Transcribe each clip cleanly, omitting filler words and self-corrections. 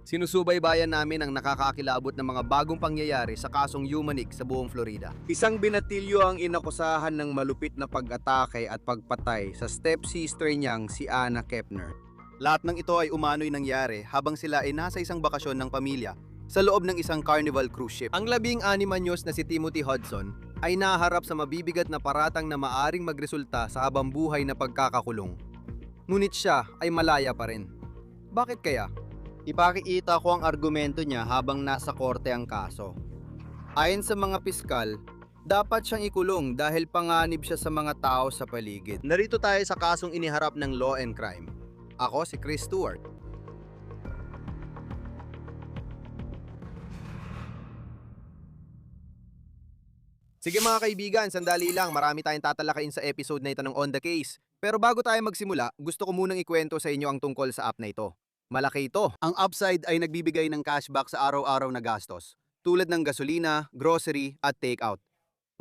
Sinusubaybayan namin ang nakakakilabot ng mga bagong pangyayari sa kasong Humanik sa buong Florida. Isang binatilyo ang inakusahan ng malupit na pag-atake at pagpatay sa stepsister niyang si Anna Kepner. Lahat ng ito ay umano'y nangyari habang sila ay nasa isang bakasyon ng pamilya sa loob ng isang Carnival cruise ship. Ang 16 anyos na si Timothy Hudson ay naharap sa mabibigat na paratang na maaring magresulta sa habambuhay na pagkakakulong. Ngunit siya ay malaya pa rin. Bakit kaya? Ipakikita ko ang argumento niya habang nasa korte ang kaso. Ayon sa mga piskal, dapat siyang ikulong dahil panganib siya sa mga tao sa paligid. Narito tayo sa kasong iniharap ng Law and Crime. Ako si Chris Stewart. Sige mga kaibigan, sandali lang, marami tayong tatalakayin sa episode na ito ng On The Case. Pero bago tayo magsimula, gusto ko munang ikwento sa inyo ang tungkol sa app na ito. Malaki ito. Ang Upside ay nagbibigay ng cashback sa araw-araw na gastos, tulad ng gasolina, grocery at takeout.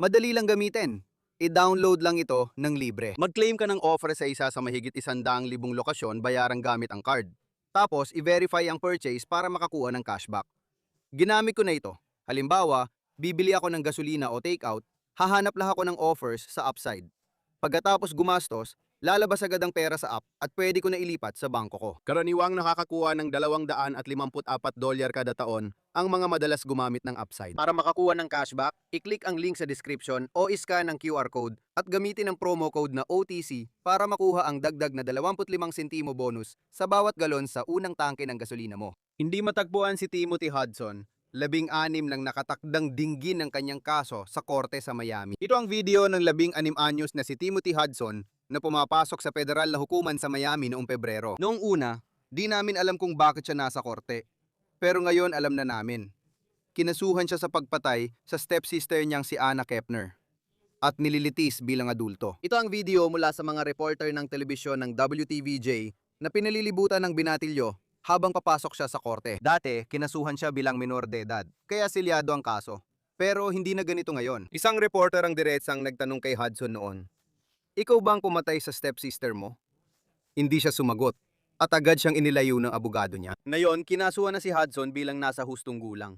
Madali lang gamitin. I-download lang ito ng libre. Mag-claim ka ng offer sa isa sa mahigit 100,000 lokasyon bayarang gamit ang card. Tapos, i-verify ang purchase para makakuha ng cashback. Ginamit ko na ito. Halimbawa, bibili ako ng gasolina o takeout, hahanap lang ako ng offers sa Upside. Pagkatapos gumastos, lalabas agad ang pera sa app at pwede ko na ilipat sa bangko ko. Karaniwang nakakakuha ng $254 kada taon ang mga madalas gumamit ng Upside. Para makakuha ng cashback, i-click ang link sa description o i-scan ang QR code at gamitin ang promo code na OTC para makuha ang dagdag na 25 sentimo bonus sa bawat galon sa unang tangke ng gasolina mo. Hindi matagpuan si Timothy Hudson. 16 lang nakatakdang dinggin ng kanyang kaso sa korte sa Miami. Ito ang video ng 16 anyos na si Timothy Hudson na pumapasok sa federal na hukuman sa Miami noong Pebrero. Noong una, di namin alam kung bakit siya nasa korte. Pero ngayon alam na namin. Kinasuhan siya sa pagpatay sa stepsister niyang si Anna Kepner at nililitis bilang adulto. Ito ang video mula sa mga reporter ng telebisyon ng WTVJ na pinalilibutan ng binatilyo habang papasok siya sa korte. Dati, kinasuhan siya bilang minor de edad, kaya silyado ang kaso. Pero hindi na ganito ngayon. Isang reporter ang diretsang nagtanong kay Hudson noon, "Ikaw bang pumatay sa stepsister mo?" Hindi siya sumagot at agad siyang inilayo ng abogado niya. Ngayon, kinasuhan na si Hudson bilang nasa hustong gulang.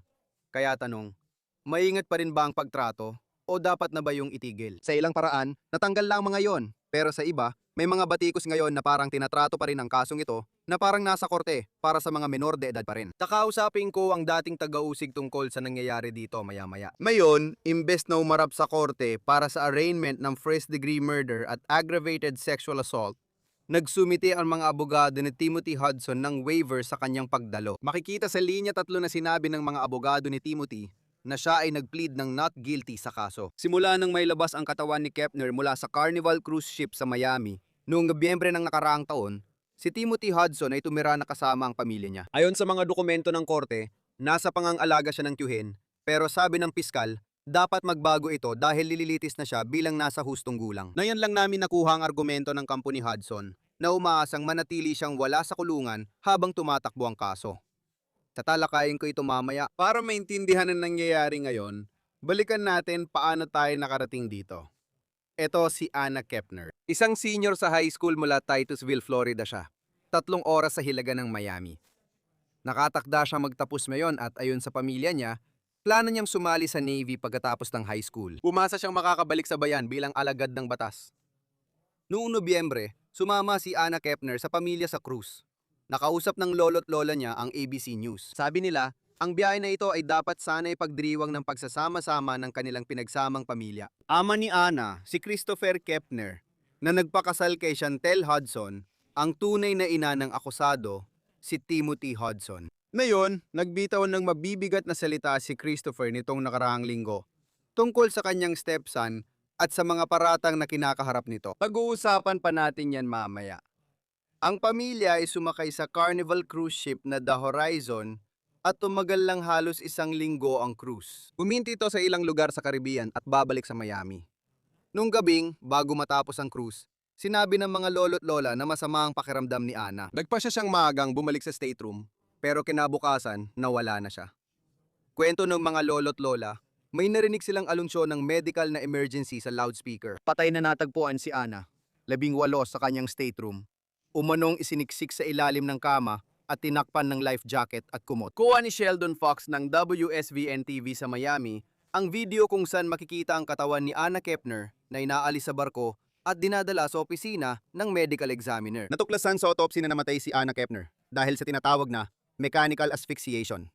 Kaya tanong, maingat pa rin ba ang pagtrato o dapat na ba yung itigil? Sa ilang paraan, natanggal lang mga yon. Pero sa iba, may mga batikos ngayon na parang tinatrato pa rin ang kasong ito na parang nasa korte para sa mga menor de edad pa rin. Kakausapin ko ang dating taga-usig tungkol sa nangyayari dito maya-maya. Mayon, imbes na umarap sa korte para sa arraignment ng first-degree murder at aggravated sexual assault, nagsumite ang mga abogado ni Timothy Hudson ng waiver sa kanyang pagdalo. Makikita sa linya 3 na sinabi ng mga abogado ni Timothy na siya ay nag-plead ng not guilty sa kaso. Simula nang may labas ang katawan ni Kepner mula sa Carnival cruise ship sa Miami, noong Nobyembre ng nakaraang taon, si Timothy Hudson ay tumira na kasama ang pamilya niya. Ayon sa mga dokumento ng korte, nasa pangangalaga siya ng tiyuhin, pero sabi ng piskal, dapat magbago ito dahil lililitis na siya bilang nasa hustong gulang. Ngayon lang namin nakuha ang argumento ng kampo ni Hudson na umaasang manatili siyang wala sa kulungan habang tumatakbo ang kaso. Tatalakayin ko ito mamaya. Para maintindihan ang nangyayari ngayon, balikan natin paano tayo nakarating dito. Ito si Anna Kepner. Isang senior sa high school mula Titusville, Florida siya. 3 oras sa hilaga ng Miami. Nakatakda siya magtapos ngayon at ayon sa pamilya niya, plano niyang sumali sa Navy pagkatapos ng high school. Umasa siyang makakabalik sa bayan bilang alagad ng batas. Noong Nobyembre, sumama si Anna Kepner sa pamilya sa cruise. Nakausap ng lolo't lola niya ang ABC News. Sabi nila, ang biyahe na ito ay dapat sana'y pagdiriwang ng pagsasama-sama ng kanilang pinagsamang pamilya. Ama ni Anna, si Christopher Kepner, na nagpakasal kay Chantel Hudson, ang tunay na ina ng akusado, si Timothy Hudson. Ngayon, nagbitaw ng mabibigat na salita si Christopher nitong nakaraang linggo tungkol sa kanyang stepson at sa mga paratang na kinakaharap nito. Pag-uusapan pa natin yan mamaya. Ang pamilya ay sumakay sa Carnival cruise ship na The Horizon at tumagal lang halos 1 linggo ang cruise. Uminti ito sa ilang lugar sa Caribbean at babalik sa Miami. Nung gabing, bago matapos ang cruise, sinabi ng mga lolo't lola na masama ang pakiramdam ni Anna. Nagpasya siyang maagang bumalik sa stateroom, pero kinabukasan, nawala na siya. Kwento ng mga lolo't lola, may narinig silang alunsyo ng medical na emergency sa loudspeaker. Patay na natagpuan si Anna, 18 sa kanyang stateroom. Umanong isiniksik sa ilalim ng kama at tinakpan ng life jacket at kumot. Kuha ni Sheldon Fox ng WSVN-TV sa Miami ang video kung saan makikita ang katawan ni Anna Kepner na inaalis sa barko at dinadala sa opisina ng medical examiner. Natuklasan sa autopsy na namatay si Anna Kepner dahil sa tinatawag na mechanical asphyxiation.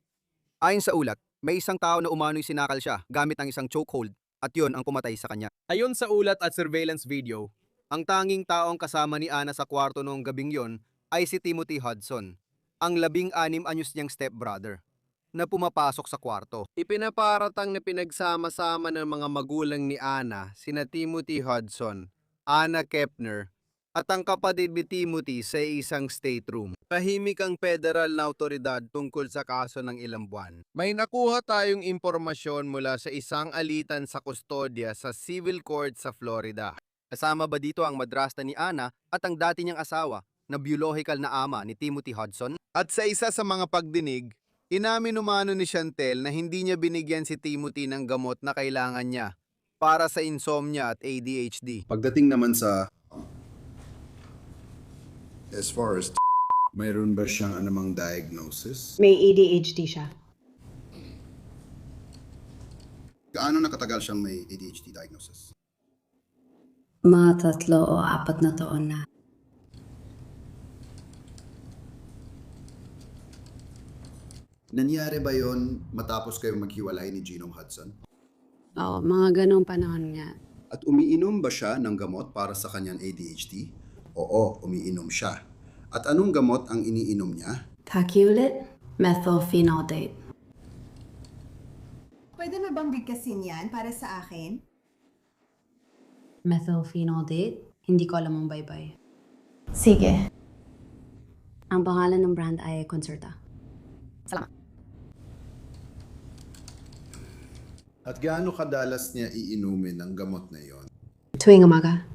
Ayon sa ulat, may isang tao na umano'y sinakal siya gamit ang isang chokehold at yon ang pumatay sa kanya. Ayon sa ulat at surveillance video, ang tanging taong kasama ni Anna sa kwarto noong gabing yon ay si Timothy Hudson, ang 16 anyos niyang stepbrother, na pumapasok sa kwarto. Ipinaparatang na pinagsama-sama ng mga magulang ni Anna sina Timothy Hudson, Anna Kepner, at ang kapatid ni Timothy sa isang stateroom. Tahimik ang federal na autoridad tungkol sa kaso ng ilang buwan. May nakuha tayong impormasyon mula sa isang alitan sa kustodya sa civil court sa Florida. Kasama ba dito ang madrasta ni Anna at ang dati niyang asawa na biological na ama ni Timothy Hudson? At sa isa sa mga pagdinig, inamin umano ni Chantel na hindi niya binigyan si Timothy ng gamot na kailangan niya para sa insomnia at ADHD. Pagdating naman sa as far as mayroon ba siyang anumang diagnosis? May ADHD siya. Gaano nakatagal siyang may ADHD diagnosis? Mga 3 o 4 na taon na. Nangyari ba yon matapos kayo maghiwalay ni Gino Hudson? Oo, mga ganong panahon nga. At umiinom ba siya ng gamot para sa kanyang ADHD? Oo, umiinom siya. At anong gamot ang iniinom niya? Takulit, methylphenidate. Pwede na bang bigkasin yan para sa akin? Methylphenidate? Hindi ko alam ang baybay. Sige. Ang pangalan ng brand ay Concerta. Salamat. At gaano kadalas niya iinumin ang gamot na yon? Tuwing umaga.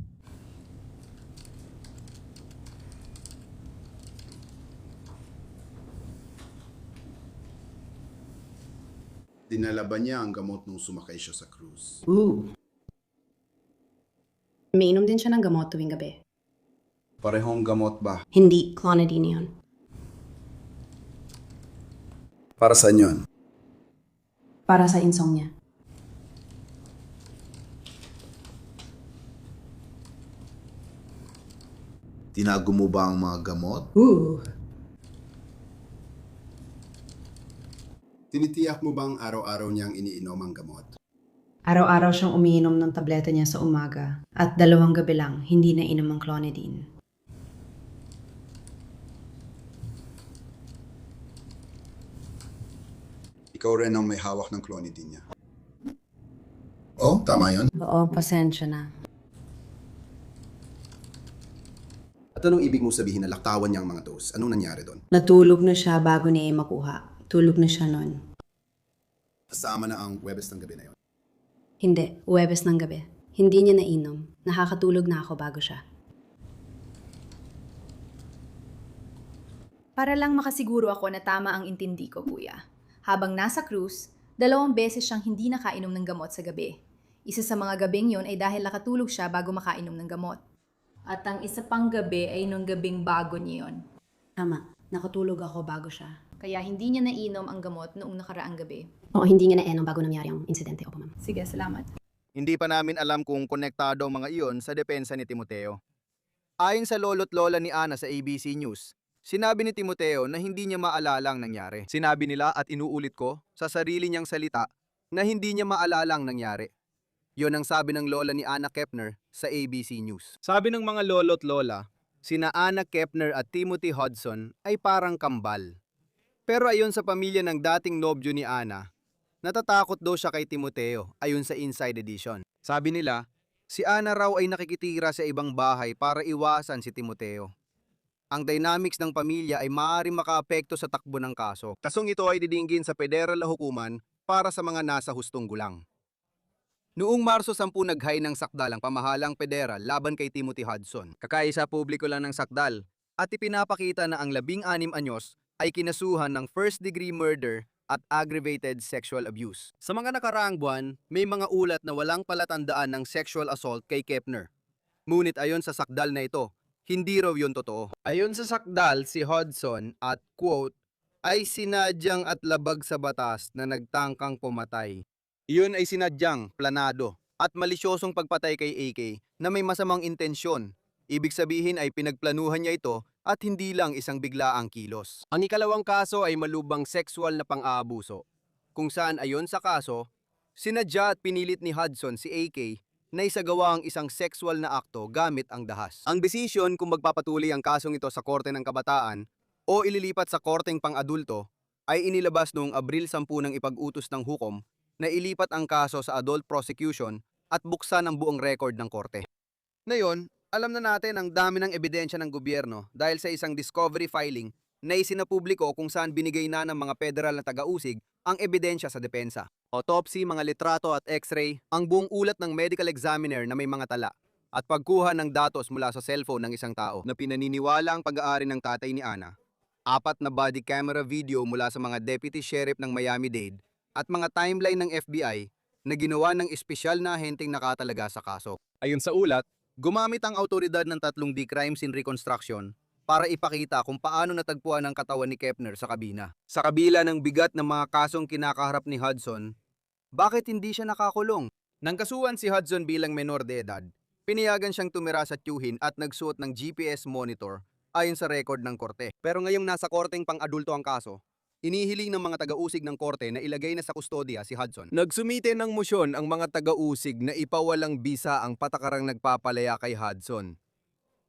Dinala ba niya ang gamot nung sumakay siya sa cruise? Umiinom din siya ng gamot tuwing gabi. Parehong gamot ba? Hindi, clonidine yun. Para saan yun? Para sa insomnia. Tinago mo ba ang mga gamot? Tinitiyak mo bang araw-araw niyang iniinom ang gamot? Araw-araw siyang umiinom ng tableta niya sa umaga at 2 gabi lang hindi na inom ang clonidine. Ikaw rin ang may hawak ng clonidine niya. Oh, tama yun. Oo, pasensya na. At anong ibig mo sabihin na laktawan niya ang mga dose? Anong nangyari doon? Natulog na siya bago niya makuha. Tulog na siya nun. Kasama na ang Webes ng gabi na yun. Hindi, Huwebes ng gabi. Hindi niya nainom. Nakakatulog na ako bago siya. Para lang makasiguro ako na tama ang intindi ko, kuya. Habang nasa cruise, 2 beses siyang hindi nakainom ng gamot sa gabi. Isa sa mga gabing yon ay dahil nakatulog siya bago makainom ng gamot. At ang isa pang gabi ay nung gabing bago niya yon. Tama, nakatulog ako bago siya. Kaya hindi niya nainom ang gamot noong nakaraang gabi. Oo, hindi niya nainom bago nangyari ang insidente. Opo, ma'am. Sige, salamat. Hindi pa namin alam kung konektado ang mga iyon sa depensa ni Timoteo. Ayon sa lolo't lola ni Ana sa ABC News, sinabi ni Timoteo na hindi niya maalala ang nangyari. Sinabi nila at inuulit ko sa sarili niyang salita na hindi niya maalala ang nangyari. Yon ang sabi ng lola ni Anna Kepner sa ABC News. Sabi ng mga lolo't lola, sina Anna Kepner at Timothy Hudson ay parang kambal. Pero ayon sa pamilya ng dating nobyo ni Anna, natatakot daw siya kay Timoteo ayon sa Inside Edition. Sabi nila, si Anna raw ay nakikitira sa ibang bahay para iwasan si Timoteo. Ang dynamics ng pamilya ay maaaring makaapekto sa takbo ng kaso. Kasong ito ay didinggin sa federal na hukuman para sa mga nasa hustong gulang. Noong Marso 10 naghay ng sakdal ang pamahalang federal laban kay Timothy Hudson. Kakaisa publiko lang ng sakdal at ipinapakita na ang 16 anyos ay kinasuhan ng first-degree murder at aggravated sexual abuse. Sa mga nakaraang buwan, may mga ulat na walang palatandaan ng sexual assault kay Kepner. Ngunit ayon sa sakdal na ito, Hindi raw yun totoo. Ayon sa sakdal, si Hudson at quote, ay sinadyang at labag sa batas na nagtangkang pumatay. Iyon ay sinadyang, planado, at malisyosong pagpatay kay AK na may masamang intensyon. Ibig sabihin ay pinagplanuhan niya ito at hindi lang isang biglaang kilos. Ang ikalawang kaso ay malubang sexual na pang-aabuso, kung saan ayon sa kaso, sinadya at pinilit ni Hudson si AK na isagawa ang isang sexual na akto gamit ang dahas. Ang desisyon kung magpapatuloy ang kasong ito sa Korte ng Kabataan o ililipat sa Korteng Pang-adulto ay inilabas noong Abril 10 ng ipag-utos ng hukom na ilipat ang kaso sa adult prosecution at buksan ang buong record ng korte. Ngayon, alam na natin ang dami ng ebidensya ng gobyerno dahil sa isang discovery filing na isinapubliko kung saan binigay na ng mga federal na taga-usig ang ebidensya sa depensa. Autopsy, mga litrato at x-ray, ang buong ulat ng medical examiner na may mga tala, at pagkuha ng datos mula sa cellphone ng isang tao na pinaniniwala ang pag-aari ng tatay ni Ana, 4 na body camera video mula sa mga deputy sheriff ng Miami-Dade, at mga timeline ng FBI na ginawa ng espesyal na ahenteng nakatalaga sa kaso. Ayon sa ulat, gumamit ang autoridad ng 3D crime scene reconstruction para ipakita kung paano natagpuan ang katawan ni Kepner sa kabina. Sa kabila ng bigat ng mga kasong kinakaharap ni Hudson, bakit hindi siya nakakulong? Nang kasuhan si Hudson bilang menor de edad, pinayagan siyang tumira sa tiyuhin at nagsuot ng GPS monitor ayon sa record ng korte. Pero ngayong nasa korteng pang-adulto ang kaso, inihiling ng mga taga-usig ng korte na ilagay na sa kustodiya si Hudson. Nagsumite ng musyon ang mga taga-usig na ipawalang bisa ang patakarang nagpapalaya kay Hudson.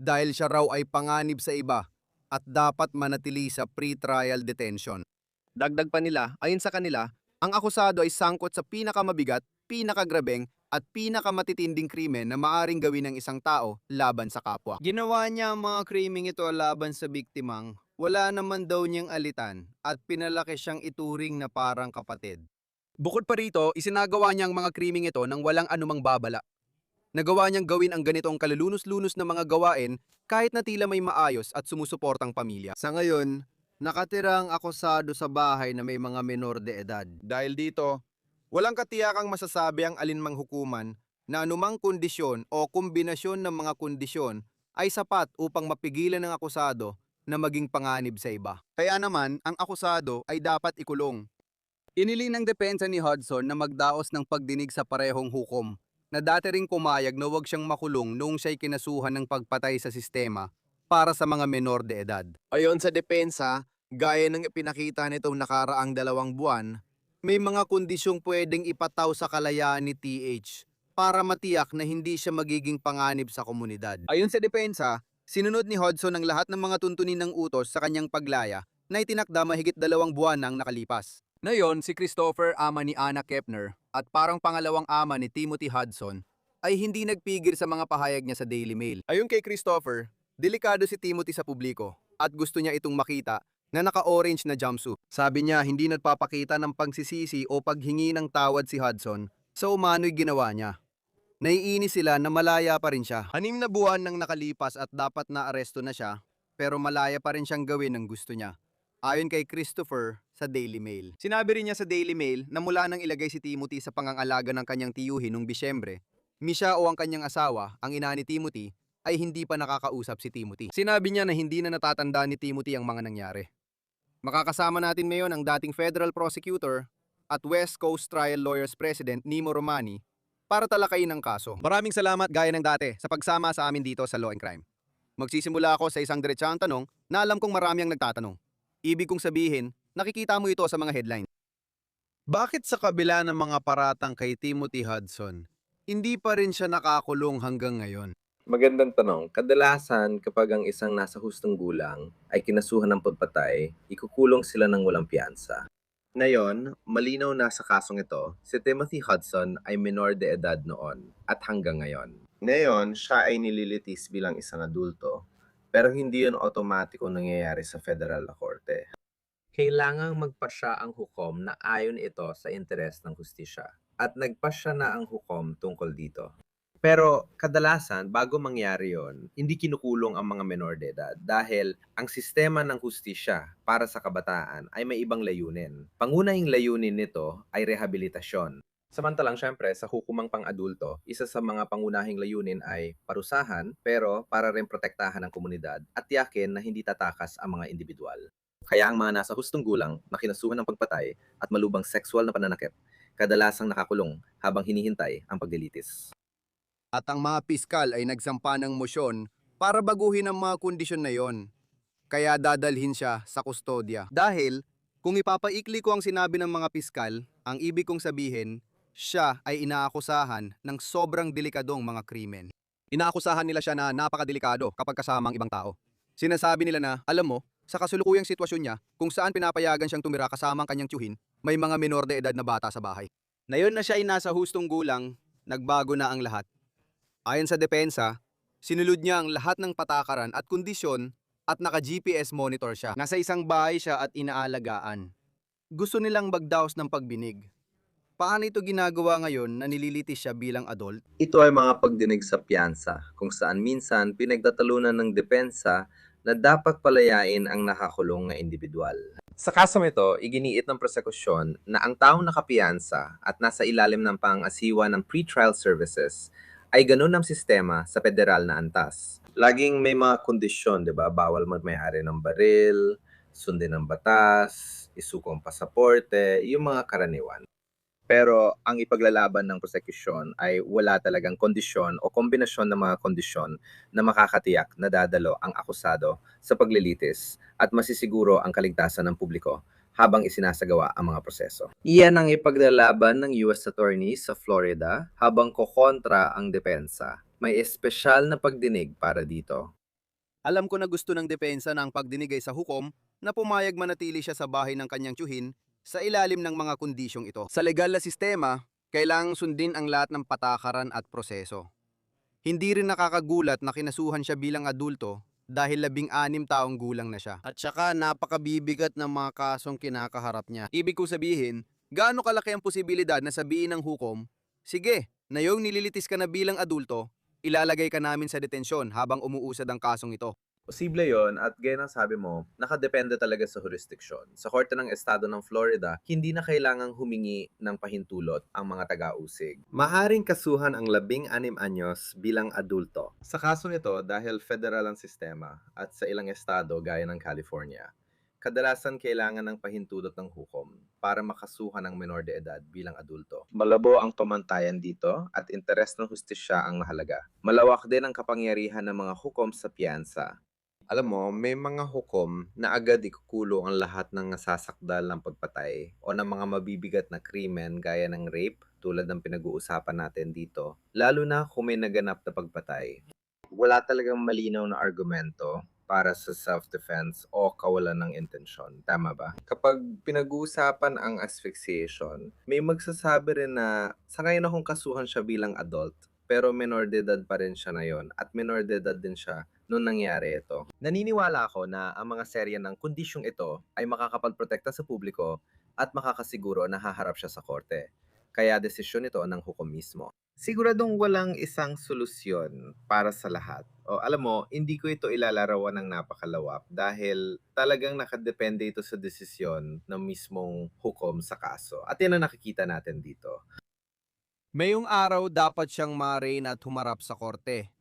Dahil siya raw ay panganib sa iba at dapat manatili sa pre-trial detention. Dagdag pa nila, ayon sa kanila, ang akusado ay sangkot sa pinakamabigat, pinakagrabeng at pinakamatitinding krimen na maaring gawin ng isang tao laban sa kapwa. Ginawa niya ang mga krimeng ito laban sa biktimang wala naman daw niyang alitan at pinalaki siyang ituring na parang kapatid. Bukod pa rito, isinagawa niya ang mga krimeng ito nang walang anumang babala. Nagawa niyang gawin ang ganitong kalulunos-lunos na mga gawain kahit na tila may maayos at sumusuportang pamilya. Sa ngayon, nakatira ang akusado sa bahay na may mga menor de edad. Dahil dito, walang katiyakang masasabi ang alinmang hukuman na anumang kondisyon o kombinasyon ng mga kondisyon ay sapat upang mapigilan ng akusado na maging panganib sa iba. Kaya naman, ang akusado ay dapat ikulong. Iniling ng depensa ni Hudson na magdaos ng pagdinig sa parehong hukom na dati ring pumayag na huwag siyang makulong noong siya'y kinasuhan ng pagpatay sa sistema para sa mga menor de edad. Ayon sa depensa, gaya ng ipinakita nitong nakaraang 2 buwan, may mga kondisyong pwedeng ipataw sa kalayaan ni TH para matiyak na hindi siya magiging panganib sa komunidad. Ayon sa depensa, sinunod ni Hudson ang lahat ng mga tuntunin ng utos sa kanyang paglaya na itinakda mahigit 2 buwan nang nakalipas. Ngayon, si Christopher, ama ni Anna Kepner, at parang pangalawang ama ni Timothy Hudson, ay hindi nagpigil sa mga pahayag niya sa Daily Mail. Ayon kay Christopher, delikado si Timothy sa publiko at gusto niya itong makita na naka-orange na jumpsuit. Sabi niya hindi nagpapakita ng pagsisisi o paghingi ng tawad si Hudson sa umano'y ginawa niya. Naiinis sila na malaya pa rin siya. 6 na buwan nang nakalipas at dapat na aresto na siya, pero malaya pa rin siyang gawin ang gusto niya. Ayon kay Christopher sa Daily Mail. Sinabi rin niya sa Daily Mail na mula nang ilagay si Timothy sa pangangalaga ng kanyang tiyuhin noong Disyembre, siya o ang kanyang asawa, ang ina ni Timothy, ay hindi pa nakakausap si Timothy. Sinabi niya na hindi na natatanda ni Timothy ang mga nangyari. Makakasama natin ngayon ang dating federal prosecutor at West Coast Trial Lawyers President Nimo Romani para talakayin ang kaso. Maraming salamat gaya ng dati sa pagsama sa amin dito sa Law and Crime. Magsisimula ako sa isang diretsahang tanong na alam kong marami ang nagtatanong. Ibig kong sabihin, nakikita mo ito sa mga headline. Bakit sa kabila ng mga paratang kay Timothy Hudson, hindi pa rin siya nakakulong hanggang ngayon? Magandang tanong. Kadalasan kapag ang isang nasa hustong gulang ay kinasuhan ng pagpatay, ikukulong sila ng walang piyansa. Ngayon, malinaw na sa kasong ito, si Timothy Hudson ay menor de edad noon at hanggang ngayon. Ngayon, siya ay nililitis bilang isang adulto, pero hindi yun automatiko nangyayari sa federal na korte. Kailangang magpasya ang hukom na ayon ito sa interes ng hustisya at nagpasya na ang hukom tungkol dito. Pero kadalasan, bago mangyari yon, hindi kinukulong ang mga menor de edad dahil ang sistema ng hustisya para sa kabataan ay may ibang layunin. Pangunahing layunin nito ay rehabilitasyon. Samantalang syempre sa hukumang pang-adulto, isa sa mga pangunahing layunin ay parusahan pero para rin protektahan ang komunidad at tiyakin na hindi tatakas ang mga individual. Kaya ang mga nasa hustong gulang na kinasuhan ng pagpatay at malubhang sexual na pananakit, kadalasang nakakulong habang hinihintay ang paglilitis. At ang mga piskal ay nagsampa ng mosyon para baguhin ang mga kondisyon na yon. Kaya dadalhin siya sa kustodya. Dahil, kung ipapaikli ko ang sinabi ng mga piskal, ang ibig kong sabihin, siya ay inaakusahan ng sobrang delikadong mga krimen. Inaakusahan nila siya na napakadelikado kapag kasama ang ibang tao. Sinasabi nila na, alam mo, sa kasulukuyang sitwasyon niya, kung saan pinapayagan siyang tumira kasama ang kanyang tiyuhin, may mga menor de edad na bata sa bahay. Nayon na siya ay nasa hustong gulang, nagbago na ang lahat. Ayon sa depensa, sinulod niya ang lahat ng patakaran at kondisyon at naka-GPS monitor siya. Nasa isang bahay siya at inaalagaan. Gusto nilang magdaos ng pagbinig. Paano ito ginagawa ngayon na nililitis siya bilang adult? Ito ay mga pagdinig sa piyansa kung saan minsan pinagtatalunan ng depensa na dapat palayain ang nakakulong na individual. Sa kasong ito, iginiit ng prosekusyon na ang taong nakapiyansa at nasa ilalim ng pang-asiwa ng pretrial services ay ganun ang sistema sa federal na antas. Laging may mga kondisyon, di ba? Bawal magmay-ari ng baril, sundin ang batas, isuko ang pasaporte, yung mga karaniwan. Pero ang ipaglalaban ng prosekusyon ay wala talagang kondisyon o kombinasyon ng mga kondisyon na makakatiyak na dadalo ang akusado sa paglilitis at masisiguro ang kaligtasan ng publiko habang isinasagawa ang mga proseso. Iyan ang ipaglalaban ng US Attorney sa Florida habang kokontra ang depensa. May espesyal na pagdinig para dito. Alam ko na gusto ng depensa na ang pagdinig ay sa hukom na pumayag manatili siya sa bahay ng kanyang tiyuhin sa ilalim ng mga kondisyong ito. Sa legal na sistema, kailangang sundin ang lahat ng patakaran at proseso. Hindi rin nakakagulat na kinasuhan siya bilang adulto dahil 16 taong gulang na siya. At saka napakabibigat ng mga kasong kinakaharap niya. Ibig ko sabihin, gaano kalaki ang posibilidad na sabihin ng hukom, sige, na yung nililitis ka na bilang adulto, ilalagay ka namin sa detensyon habang umuusad ang kasong ito. Posible yon at gaya ng sabi mo, nakadepende talaga sa jurisdiction. Sa Korte ng Estado ng Florida, hindi na kailangang humingi ng pahintulot ang mga taga-usig. Maharing kasuhan ang 16 anyos bilang adulto. Sa kaso nito, dahil federal ang sistema at sa ilang estado gaya ng California, kadalasan kailangan ng pahintulot ng hukom para makasuhan ng menor de edad bilang adulto. Malabo ang pamantayan dito at interes ng hustisya ang mahalaga. Malawak din ang kapangyarihan ng mga hukom sa piyansa. Alam mo, may mga hukom na agad ikukulong ang lahat ng nasasakdal ng pagpatay o ng mga mabibigat na krimen gaya ng rape tulad ng pinag-uusapan natin dito, lalo na kung may naganap na pagpatay. Wala talagang malinaw na argumento para sa self-defense o kawalan ng intensyon. Tama ba? Kapag pinag-uusapan ang asphyxiation, may magsasabi rin na sa ngayon akong kasuhan siya bilang adult, pero menor de edad pa rin siya na yon at menor de edad din siya noong nangyari ito. Naniniwala ako na ang mga serye ng kondisyong ito ay makakapagprotekta sa publiko at makakasiguro na haharap siya sa korte. Kaya desisyon ito ng hukom mismo. Siguradong walang isang solusyon para sa lahat. O alam mo, hindi ko ito ilalarawan ng napakalawak dahil talagang nakadepende ito sa desisyon ng mismong hukom sa kaso. At yan ang nakikita natin dito. Mayong araw dapat siyang ma-arraign at humarap sa korte.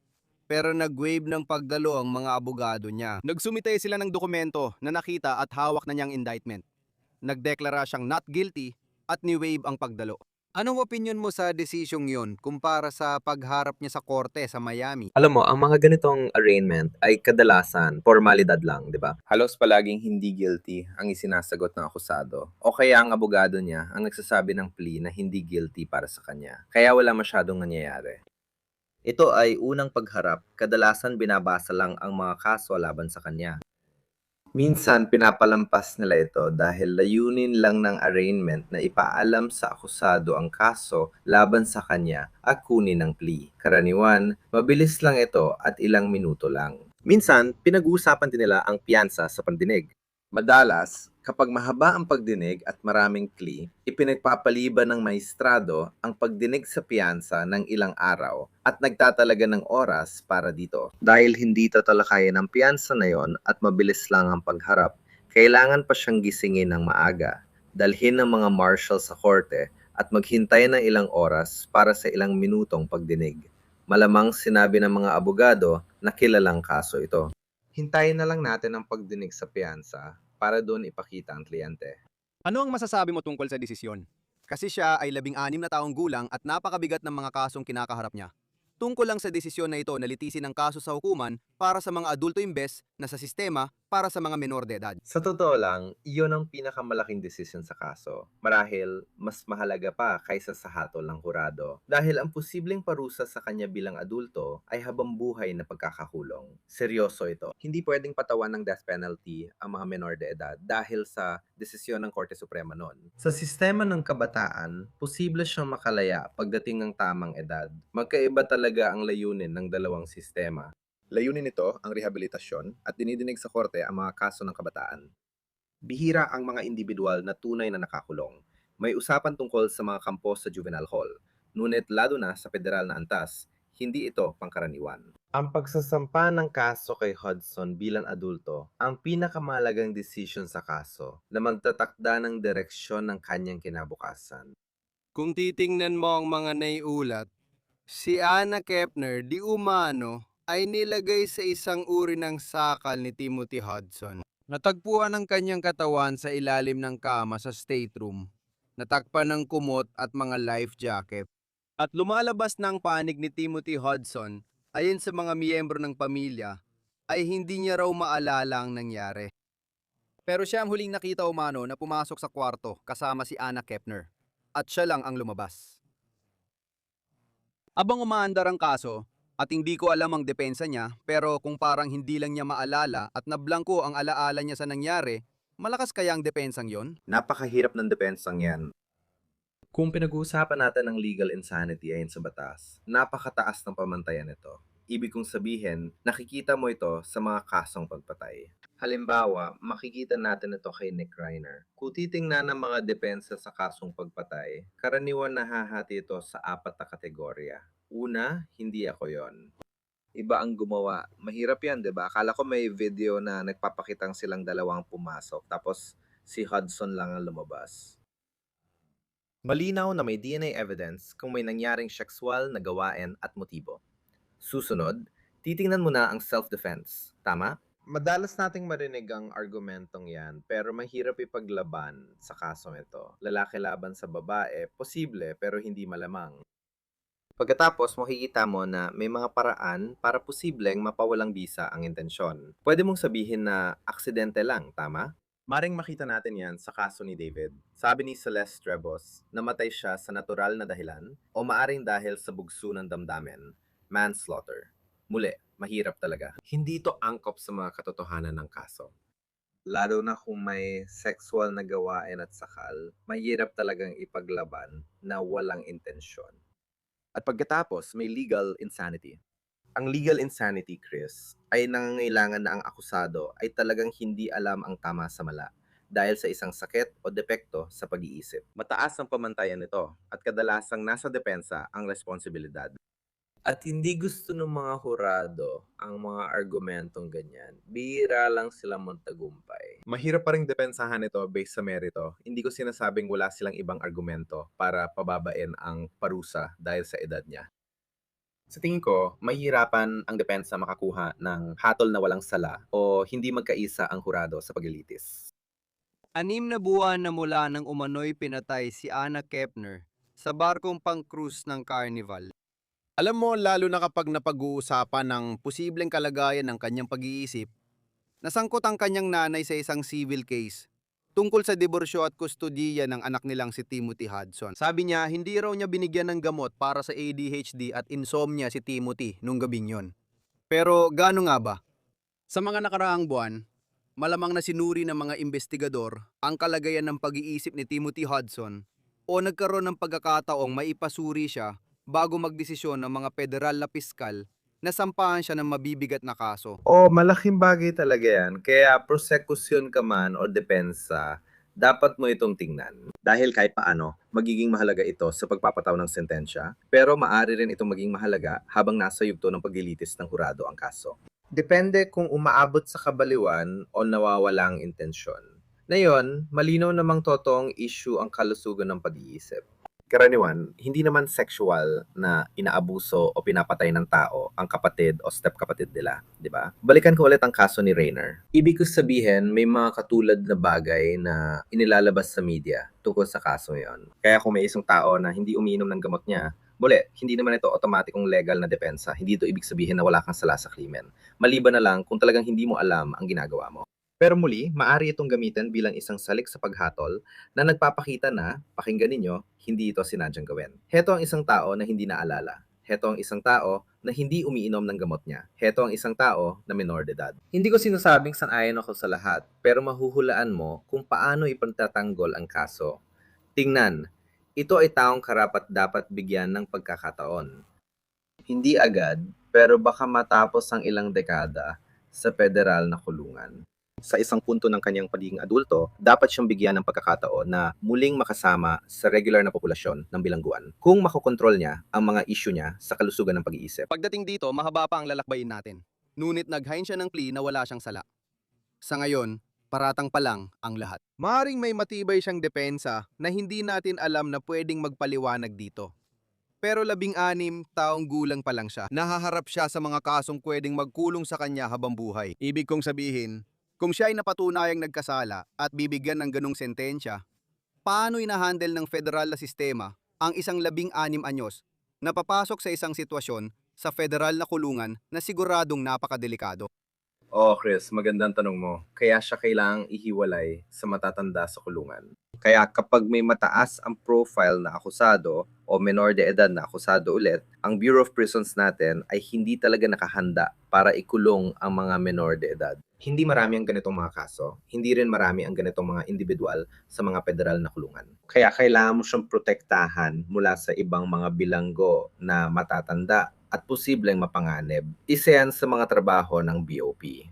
Pero nag-waive ng pagdalo ang mga abogado niya. Nagsumite sila ng dokumento na nakita at hawak na niyang indictment. Nagdeklara siyang not guilty at ni-waive ang pagdalo. Anong opinion mo sa desisyong yon kumpara sa pagharap niya sa korte sa Miami? Alam mo, ang mga ganitong arraignment ay kadalasan formalidad lang, di ba? Halos palaging hindi guilty ang isinasagot ng akusado. O kaya ang abogado niya ang nagsasabi ng plea na hindi guilty para sa kanya. Kaya wala masyadong nangyayari. Ito ay unang pagharap, kadalasan binabasa lang ang mga kaso laban sa kanya. Minsan pinapalampas nila ito dahil layunin lang ng arraignment na ipaalam sa akusado ang kaso laban sa kanya at kunin ang plea. Karaniwan, mabilis lang ito at ilang minuto lang. Minsan, pinag-uusapan din nila ang piyansa sa pandinig. Madalas, kapag mahaba ang pagdinig at maraming plea, ipinagpapaliban ng maestrado ang pagdinig sa piyansa ng ilang araw at nagtatalaga ng oras para dito. Dahil hindi tatalakayan ang piyansa na yon at mabilis lang ang pagharap, kailangan pa siyang gisingin ng maaga, dalhin ng mga marshal sa korte at maghintay ng ilang oras para sa ilang minutong pagdinig. Malamang sinabi ng mga abogado na kilalang kaso ito. Hintayin na lang natin ang pagdinig sa piyansa para doon ipakita ang kliyente. Ano ang masasabi mo tungkol sa desisyon? Kasi siya ay 16 na taong gulang at napakabigat ng mga kasong kinakaharap niya. Tungkol lang sa desisyon na ito na litisin ang kaso sa hukuman para sa mga adulto imbes na sa sistema para sa mga menor de edad. Sa totoo lang, iyon ang pinakamalaking desisyon sa kaso. Marahil, mas mahalaga pa kaysa sa hatol ng hurado. Dahil ang posibleng parusa sa kanya bilang adulto ay habang buhay na pagkakakulong. Seryoso ito. Hindi pwedeng patawan ng death penalty ang mga menor de edad dahil sa desisyon ng Korte Suprema noon. Sa sistema ng kabataan, posible siyang makalaya pagdating ng tamang edad. Magkaiba talaga ang layunin ng dalawang sistema. Layunin nito ang rehabilitasyon at dinidinig sa korte ang mga kaso ng kabataan. Bihira ang mga individual na tunay na nakakulong. May usapan tungkol sa mga kampo sa juvenile hall. Ngunit lalo na sa federal na antas, hindi ito pangkaraniwan. Ang pagsasampa ng kaso kay Hudson bilang adulto ang pinakamalagang desisyon sa kaso na magtatakda ng direksyon ng kanyang kinabukasan. Kung titingnan mo ang mga naiulat, si Anna Kepner di umano ay nilagay sa isang uri ng sakal ni Timothy Hudson. Natagpuan ang kanyang katawan sa ilalim ng kama sa stateroom, natakpan ng kumot at mga life jacket. At lumalabas ng panig ni Timothy Hudson, ayon sa mga miyembro ng pamilya, ay hindi niya raw maalala ang nangyari. Pero siya ang huling nakita umano na pumasok sa kwarto kasama si Anna Kepner. At siya lang ang lumabas. Abang umaandar ang kaso, at hindi ko alam ang depensa niya, pero kung parang hindi lang niya maalala at nablangko ang alaala niya sa nangyari, malakas kaya ang depensang yon? Napakahirap ng depensang yan. Kung pinag-uusapan natin ang legal insanity ayon sa batas, napakataas ng pamantayan nito. Ibig kong sabihin, nakikita mo ito sa mga kasong pagpatay. Halimbawa, makikita natin ito kay Nick Reiner. Kung titingnan ng mga depensa sa kasong pagpatay, karaniwan nahahati ito sa 4 na kategorya. Una, hindi ako yon. Iba ang gumawa. Mahirap yan, di ba? Akala ko may video na nagpapakitang silang dalawang pumasok, tapos si Hudson lang ang lumabas. Malinaw na may DNA evidence kung may nangyaring sexual na gawain at motibo. Susunod, titingnan mo na ang self-defense. Tama? Madalas nating marinig ang argumentong yan, pero mahirap ipaglaban sa kasong ito. Lalaki laban sa babae, posible pero hindi malamang. Pagkatapos, makikita mo na may mga paraan para posibleng mapawalang bisa ang intensyon. Pwede mong sabihin na aksidente lang, tama? Maring makita natin yan sa kaso ni David. Sabi ni Celeste Trebos, namatay siya sa natural na dahilan o maaring dahil sa bugso ng damdamin, manslaughter. Muli, mahirap talaga. Hindi ito angkop sa mga katotohanan ng kaso. Lalo na kung may sexual na gawain at sakal, mahirap talagang ipaglaban na walang intensyon. At pagkatapos, may legal insanity. Ang legal insanity, Chris, ay nangangailangan na ang akusado ay talagang hindi alam ang tama sa mala dahil sa isang sakit o depekto sa pag-iisip. Mataas ang pamantayan nito at kadalasang nasa depensa ang responsibilidad. At hindi gusto ng mga hurado ang mga argumentong ganyan. Bihira lang silang magtagumpay. Mahirap pa rin depensahan ito based sa merito. Hindi ko sinasabing wala silang ibang argumento para pababain ang parusa dahil sa edad niya. Sa tingin ko, mahihirapan ang depensa makakuha ng hatol na walang sala o hindi magkaisa ang hurado sa paglilitis. 6 na buwan na mula nang umano'y pinatay si Anna Kepner sa barkong pang-cruise ng Carnival. Alam mo, lalo na kapag napag-uusapan ng posibleng kalagayan ng kanyang pag-iisip, nasangkot ang kanyang nanay sa isang civil case tungkol sa diborsyo at kustodiya ng anak nilang si Timothy Hudson. Sabi niya, hindi raw niya binigyan ng gamot para sa ADHD at insomnia si Timothy nung gabing yon. Pero gaano nga ba? Sa mga nakaraang buwan, malamang na sinuri ng mga investigador ang kalagayan ng pag-iisip ni Timothy Hudson o nagkaroon ng pagkakataong maipasuri siya bago magdesisyon ng mga federal na piskal na sampahan siya ng mabibigat na kaso. Malaking bagay talaga yan. Kaya prosekusyon ka man o depensa, dapat mo itong tingnan. Dahil kahit paano, magiging mahalaga ito sa pagpapataw ng sentensya, pero maaari rin itong maging mahalaga habang nasa yugto ng paglilitis ng hurado ang kaso. Depende kung umaabot sa kabaliwan o nawawala ang intensyon. Ngayon, malinaw namang totoong issue ang kalusugan ng pag-iisip. Karaniwan, hindi naman sexual na inaabuso o pinapatay ng tao ang kapatid o step-kapatid nila, di ba? Balikan ko ulit ang kaso ni Rainer. Ibig ko sabihin, may mga katulad na bagay na inilalabas sa media tungkol sa kaso yon. Kaya kung may isang tao na hindi umiinom ng gamot niya, muli, hindi naman ito automatikong legal na depensa. Hindi ito ibig sabihin na wala kang sala sa krimen. Maliban na lang kung talagang hindi mo alam ang ginagawa mo. Pero muli, maaari itong gamitin bilang isang salik sa paghatol na nagpapakita na, pakinggan ninyo, hindi ito sinadyang gawin. Heto ang isang tao na hindi naalala. Heto ang isang tao na hindi umiinom ng gamot niya. Heto ang isang tao na minor de edad. Hindi ko sinasabing sang-ayon ako sa lahat, pero mahuhulaan mo kung paano ipagtatanggol ang kaso. Tingnan, ito ay taong karapat dapat bigyan ng pagkakataon. Hindi agad, pero baka matapos ang ilang dekada sa federal na kulungan. Sa isang punto ng kanyang pagiging adulto, dapat siyang bigyan ng pagkakataon na muling makasama sa regular na populasyon ng bilangguan kung makokontrol niya ang mga issue niya sa kalusugan ng pag-iisip. Pagdating dito, mahaba pa ang lalakbayin natin. Ngunit naghain siya ng plea na wala siyang sala. Sa ngayon, paratang pa lang ang lahat. Maring may matibay siyang depensa na hindi natin alam na pwedeng magpaliwanag dito. Pero 16 taong gulang pa lang siya. Nahaharap siya sa mga kasong pwedeng magkulong sa kanya habang buhay. Ibig kong sabihin, kung siya ay napatunayang nagkasala at bibigyan ng ganong sentensya, paano inahandle ng federal na sistema ang isang 16 anyos na papasok sa isang sitwasyon sa federal na kulungan na siguradong napakadelikado? Oh, Chris, magandang tanong mo. Kaya siya kailangang ihiwalay sa matatanda sa kulungan. Kaya kapag may mataas ang profile na akusado o menor de edad na akusado ulit, ang Bureau of Prisons natin ay hindi talaga nakahanda para ikulong ang mga menor de edad. Hindi marami ang ganitong mga kaso. Hindi rin marami ang ganitong mga individual sa mga federal na kulungan. Kaya kailangan mo siyang protektahan mula sa ibang mga bilanggo na matatanda at posibleng mapanganib. Isa yan sa mga trabaho ng BOP.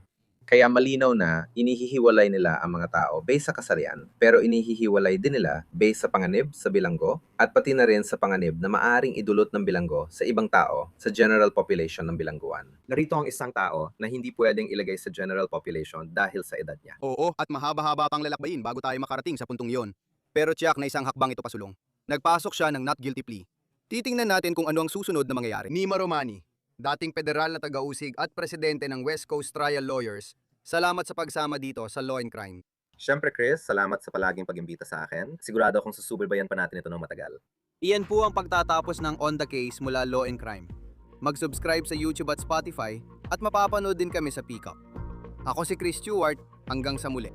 Kaya malinaw na inihihiwalay nila ang mga tao based sa kasarian, pero inihihiwalay din nila based sa panganib sa bilanggo at pati na rin sa panganib na maaring idulot ng bilanggo sa ibang tao sa general population ng bilangguan. Narito ang isang tao na hindi pwedeng ilagay sa general population dahil sa edad niya. Oo, at mahaba-haba pang lalakbayin bago tayo makarating sa puntong yon. Pero tiyak na isang hakbang ito pasulong. Nagpasok siya ng not guilty plea. Titingnan natin kung ano ang susunod na mangyayari. Nima Romani, dating federal na taga-usig at presidente ng West Coast Trial Lawyers, salamat sa pagsama dito sa Law and Crime. Siyempre Chris, salamat sa palaging pag-imbita sa akin. Sigurado akong susubaybayan pa natin ito ng matagal. Iyan po ang pagtatapos ng On The Case mula Law and Crime. Mag-subscribe sa YouTube at Spotify at mapapanood din kami sa Peacock. Ako si Chris Stewart, hanggang sa muli.